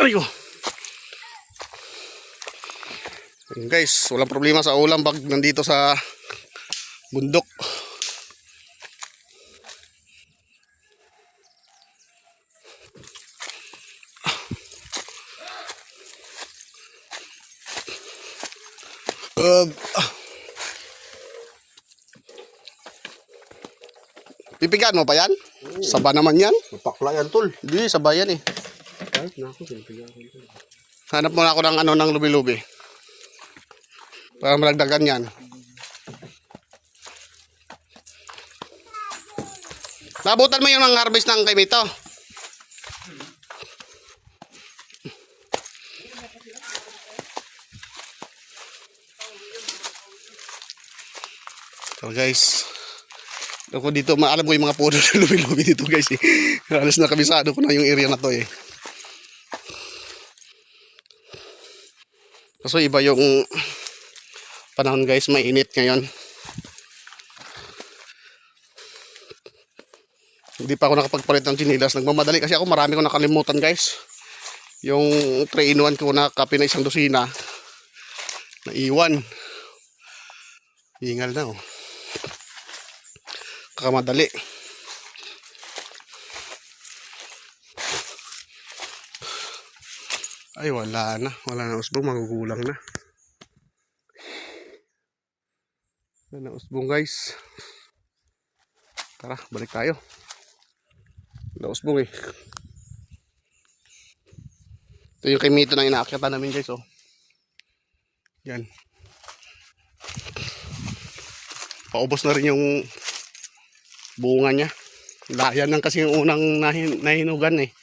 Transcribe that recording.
Ayo. Guys, walang problema sa ulam pag nandito sa bundok. Pipigaan mo pa yan? Saba naman yan. Mapakla yan, tol. Hindi, saba yan eh. Kahit na ako, pipigaan ko. Hanap muna ako ng ano ng lubi-lubi. Para malagdagan yan. Nabutan mo yung ng harvest ng kay Mito. So guys, ako dito, maalam ko yung mga puno na lubi-lubi dito guys eh. Halos na kabisado ko na yung area na to eh. Kaso iba yung panahon guys, mainit ngayon. Hindi pa ako nakapagpalit ng chinilas. Nagmamadali kasi ako, marami ko nakalimutan guys. Yung 3-in-1 ko na kape na 1 dosina. Naiwan. Hingal na oh. Kakamadali. Ay wala na. Wala na usbong, magugulang na. Wala na usbong guys. Tara, balik tayo. Wala usbong eh. Ito yung kay Mito na inaakyatan namin guys oh. Yan. Paubos na rin yung bunga niya. Layan lang kasi yung unang nahinugan eh.